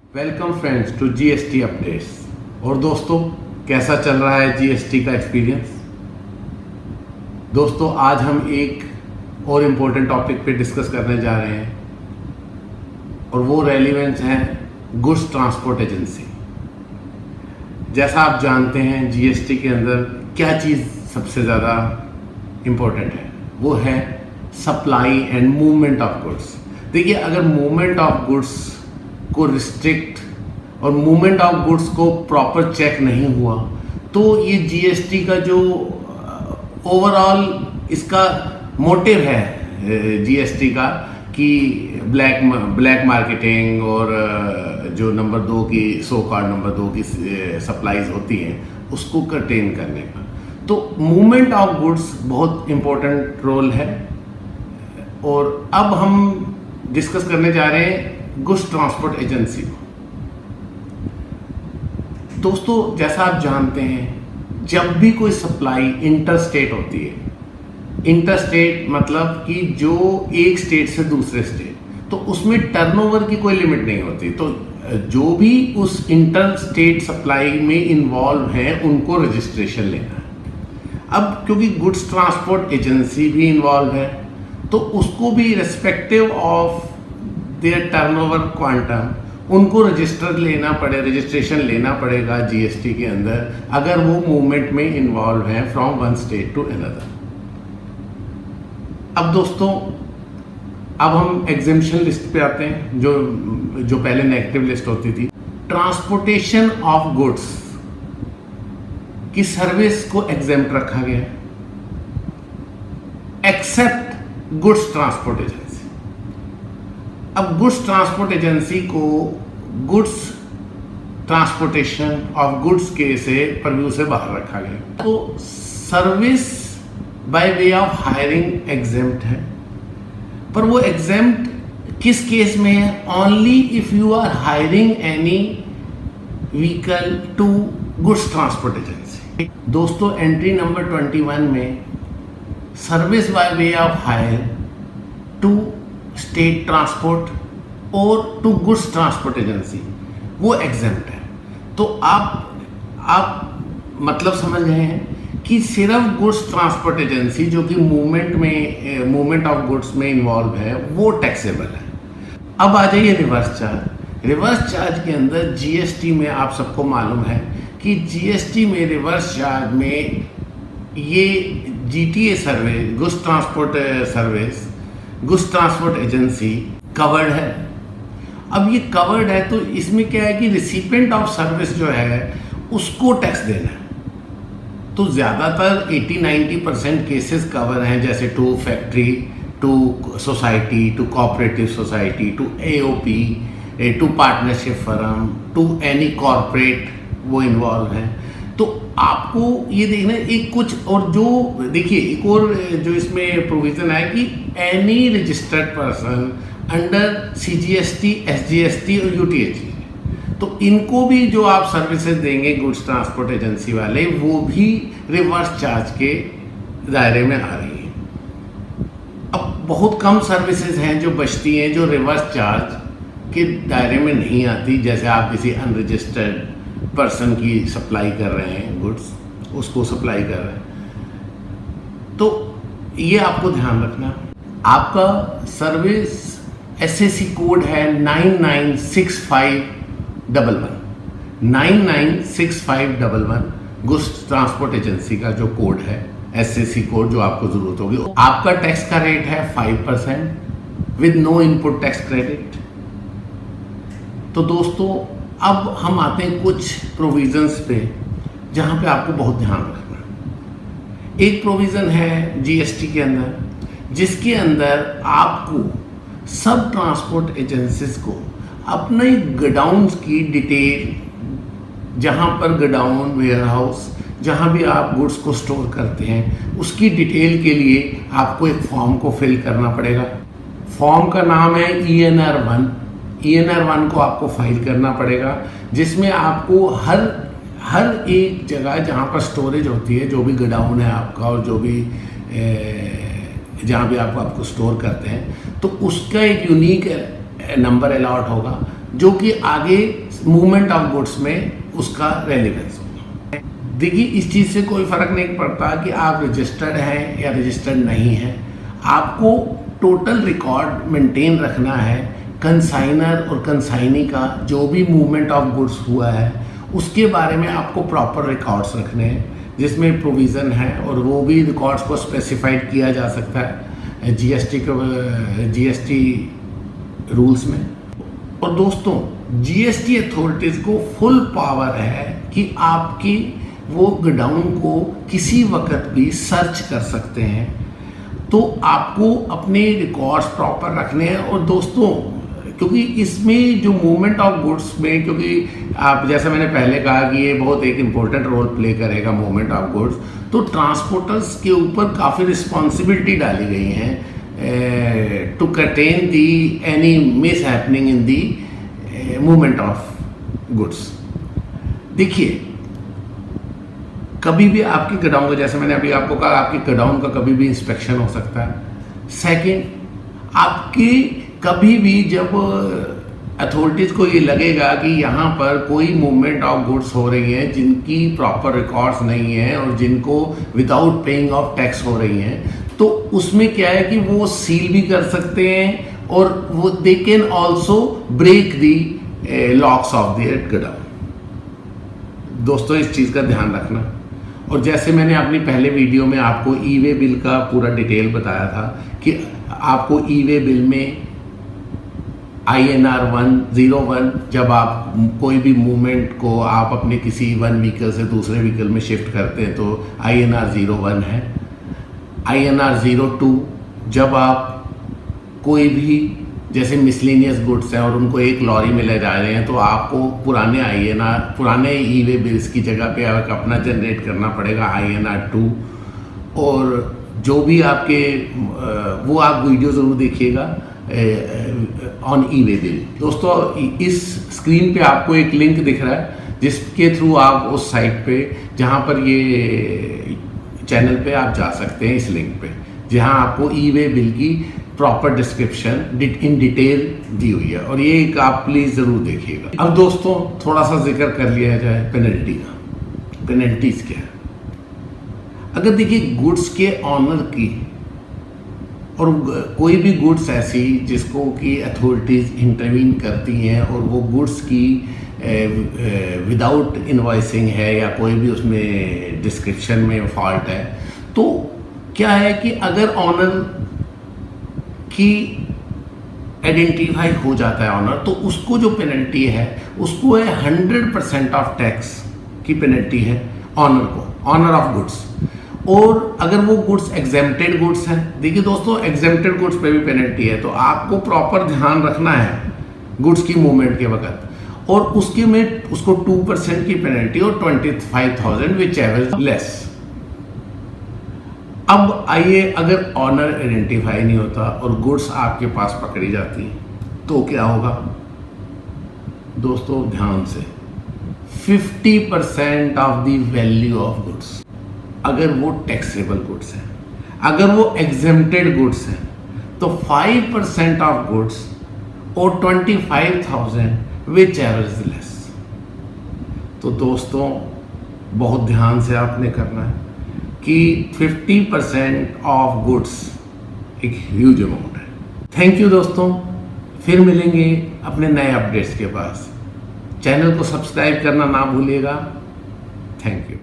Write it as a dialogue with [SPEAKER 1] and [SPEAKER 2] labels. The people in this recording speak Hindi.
[SPEAKER 1] Welcome friends to GST updates. और दोस्तों, कैसा चल रहा है जीएसटी का एक्सपीरियंस? दोस्तों, आज हम एक और इम्पोर्टेंट टॉपिक पे डिस्कस करने जा रहे हैं और वो रेलिवेंस है गुड्स ट्रांसपोर्ट एजेंसी। जैसा आप जानते हैं, जीएसटी के अंदर क्या चीज़ सबसे ज़्यादा इम्पोर्टेंट है, वो है supply and movement of goods. देखिए, अगर मूवमेंट ऑफ गुड्स को रिस्ट्रिक्ट और मूवमेंट ऑफ गुड्स को प्रॉपर चेक नहीं हुआ तो ये जीएसटी का जो ओवरऑल इसका मोटिव है जीएसटी का कि ब्लैक मार्केटिंग और जो नंबर 2 की सो कॉल्ड नंबर 2 की सप्लाईज होती हैं उसको कंटेन करने का, तो मूवमेंट ऑफ गुड्स बहुत इम्पोर्टेंट रोल है। और अब हम डिस्कस करने जा रहे हैं गुड्स ट्रांसपोर्ट एजेंसी को। दोस्तों, जैसा आप जानते हैं, जब भी कोई सप्लाई इंटरस्टेट होती है, इंटरस्टेट मतलब कि जो एक स्टेट से दूसरे स्टेट, तो उसमें टर्नओवर की कोई लिमिट नहीं होती। तो जो भी उस इंटर स्टेट सप्लाई में इन्वॉल्व हैं उनको रजिस्ट्रेशन लेना है। अब क्योंकि गुड्स ट्रांसपोर्ट एजेंसी भी इन्वॉल्व है तो उसको भी respective of their turnover quantum उनको रजिस्ट्रेशन लेना पड़ेगा जीएसटी के अंदर, अगर वो मूवमेंट में इन्वॉल्व हैं from one state to another. अब दोस्तों, अब हम एग्जेम्पशन लिस्ट पे आते हैं, जो पहले नेगेटिव लिस्ट होती थी। ट्रांसपोर्टेशन ऑफ गुड्स की सर्विस को एग्जेम्प्ट रखा गया एक्सेप्ट गुड्स ट्रांसपोर्ट एजेंसी। अब गुड्स ट्रांसपोर्ट एजेंसी को गुड्स ट्रांसपोर्टेशन ऑफ गुड्स के से परव्यू से बाहर रखा गया। तो service by way of hiring exempt है, पर वो एग्जेम्प्ट किस केस में है? Only if you are hiring any vehicle to goods transport agency. दोस्तों, एंट्री नंबर 21 में service by way of hire to state transport और टू गुड्स ट्रांसपोर्ट एजेंसी वो एग्जेम्प्ट है। तो आप मतलब समझ रहे हैं कि सिर्फ गुड्स ट्रांसपोर्ट एजेंसी जो कि मूवमेंट ऑफ गुड्स में इन्वॉल्व है वो टैक्सेबल है। अब आ जाइए रिवर्स चार्ज। रिवर्स चार्ज के अंदर जीएसटी में आप सबको मालूम है कि जीएसटी में रिवर्स चार्ज में ये GTA service, goods transport service, goods transport agency covered है। अब ये कवर्ड है तो इसमें क्या है कि रिसिपेंट ऑफ सर्विस जो है उसको टैक्स देना है। तो ज़्यादातर 80-90% केसेस कवर हैं, जैसे to factory, to society, to cooperative society, to AOP, to partnership firm, to any corporate वो इन्वॉल्व हैं। तो आपको ये देखना है एक कुछ और जो देखिए एक और जो इसमें प्रोविजन है कि any registered person under CGST, SGST और यूटीएचजी, तो इनको भी जो आप सर्विसेज देंगे गुड्स ट्रांसपोर्ट एजेंसी वाले, वो भी रिवर्स चार्ज के दायरे में आ रही है। अब बहुत कम सर्विसेज हैं जो बचती हैं जो रिवर्स चार्ज के दायरे में नहीं आती, जैसे आप किसी अनरजिस्टर्ड पर्सन की सप्लाई कर रहे हैं, गुड्स उसको सप्लाई कर रहे हैं। तो ये आपको ध्यान रखना। आपका सर्विस एसएसी कोड है 996511 996511 गुड्स ट्रांसपोर्ट एजेंसी का जो कोड है, एसएसी कोड जो आपको जरूरत होगी। आपका टैक्स का रेट है 5% with no input tax credit. तो दोस्तों, अब हम आते हैं कुछ प्रोविजंस पे जहाँ पे आपको बहुत ध्यान रखना। एक प्रोविज़न है जीएसटी के अंदर जिसके अंदर आपको सब ट्रांसपोर्ट एजेंसीज को अपने गोडाउन्स की डिटेल, जहाँ पर गोडाउन, वेयरहाउस, जहाँ भी आप गुड्स को स्टोर करते हैं, उसकी डिटेल के लिए आपको एक फॉर्म को फिल करना पड़ेगा। फॉर्म का नाम है ENR1। ENR1 को आपको फाइल करना पड़ेगा, जिसमें आपको हर एक जगह जहाँ पर स्टोरेज होती है, जो भी गोडाउन है आपका और जो भी जहाँ भी आप आपको स्टोर करते हैं, तो उसका एक यूनिक नंबर अलॉट होगा जो कि आगे मूवमेंट ऑफ गुड्स में उसका रेलिवेंस होगा। देखिए, इस चीज़ से कोई फर्क नहीं पड़ता कि आप रजिस्टर्ड हैं या रजिस्टर्ड नहीं हैं, आपको टोटल रिकॉर्ड मेंटेन रखना है। कंसाइनर और कंसाइनी का जो भी मूवमेंट ऑफ गुड्स हुआ है उसके बारे में आपको प्रॉपर रिकॉर्ड्स रखने हैं, जिसमें प्रोविज़न है और वो भी रिकॉर्ड्स को स्पेसिफाइड किया जा सकता है जीएसटी रूल्स में। और दोस्तों, जीएसटी अथॉरिटीज़ को फुल पावर है कि आपकी वो गोडाउन को किसी वक्त भी सर्च कर सकते हैं, तो आपको अपने रिकॉर्ड्स प्रॉपर रखने हैं। और दोस्तों, क्योंकि इसमें जो मूवमेंट ऑफ गुड्स में, क्योंकि आप जैसा मैंने पहले कहा कि ये बहुत एक इम्पोर्टेंट रोल प्ले करेगा मूवमेंट ऑफ गुड्स, तो ट्रांसपोर्टर्स के ऊपर काफ़ी रिस्पॉन्सिबिलिटी डाली गई हैं to contain the any mishappening in the movement of goods. देखिए, कभी भी आपकी गोडाउन का, जैसे मैंने अभी आपको कहा, आपकी गोडाउन का कभी भी इंस्पेक्शन हो सकता है। सेकंड, आपकी कभी भी जब अथॉरिटीज़ को ये लगेगा कि यहाँ पर कोई मूवमेंट ऑफ गुड्स हो रही हैं जिनकी प्रॉपर रिकॉर्ड्स नहीं है और जिनको विदाउट पेइंग ऑफ टैक्स हो रही हैं, तो उसमें क्या है कि वो सील भी कर सकते हैं और वो they can also break the locks of the godown. दोस्तों, इस चीज़ का ध्यान रखना। और जैसे मैंने अपनी पहले वीडियो में आपको ई वे बिल का पूरा डिटेल बताया था कि आपको ई वे बिल में INR 101, जब आप कोई भी मूवमेंट को आप अपने किसी वन व्हीकल से दूसरे व्हीकल में शिफ्ट करते हैं तो INR 01 है। INR 02, जब आप कोई भी जैसे मिसलेनियस गुड्स हैं और उनको एक लॉरी में ले जा रहे हैं, तो आपको पुराने ई वे बिल्स की जगह पे अपना जनरेट करना पड़ेगा INR 2। और जो भी आपके वो आप वीडियो ज़रूर देखिएगा ऑन ई वे बिल। दोस्तों, इस स्क्रीन पे आपको एक लिंक दिख रहा है जिसके थ्रू आप उस साइट पे, जहाँ पर ये चैनल पे आप जा सकते हैं, इस लिंक पे, जहाँ आपको ई वे बिल की प्रॉपर डिस्क्रिप्शन इन डिटेल दी हुई है। और ये एक आप प्लीज़ ज़रूर देखिएगा। अब दोस्तों, थोड़ा सा जिक्र कर लिया जाए पेनल्टी का। पेनल्टीज़ क्या है? अगर देखिए, गुड्स के ऑनर की और कोई भी गुड्स ऐसी जिसको कि अथॉरिटीज़ इंटरवीन करती हैं और वो गुड्स की विदाउट इनवॉइसिंग है या कोई भी उसमें डिस्क्रिप्शन में फॉल्ट है, तो क्या है कि अगर ऑनर की आइडेंटिफाई हो जाता है ऑनर, तो उसको जो पेनल्टी है उसको है 100% ऑफ टैक्स की पेनल्टी है ऑनर को, ऑनर ऑफ गुड्स। और अगर वो गुड्स एग्जेम्प्टेड गुड्स हैं, देखिए दोस्तों, एग्जेम्प्टेड गुड्स पे भी पेनल्टी है, तो आपको प्रॉपर ध्यान रखना है गुड्स की मूवमेंट के वक्त। और उसके में उसको 2% की पेनल्टी और 25,000 विच एवर लेस। अब आइए, अगर ऑनर आइडेंटिफाई नहीं होता और गुड्स आपके पास पकड़ी जाती है तो क्या होगा? दोस्तों, ध्यान से, 50% of the value of goods, अगर वो टैक्सेबल गुड्स हैं, अगर वो एग्जेम्प्टेड गुड्स हैं, तो 5% ऑफ गुड्स और 25,000 विच एवर इज लेस। तो दोस्तों, बहुत ध्यान से आपने करना है कि 50% ऑफ गुड्स एक ह्यूज अमाउंट है। थैंक यू दोस्तों, फिर मिलेंगे अपने नए अपडेट्स के पास। चैनल को सब्सक्राइब करना ना भूलिएगा। Thank you.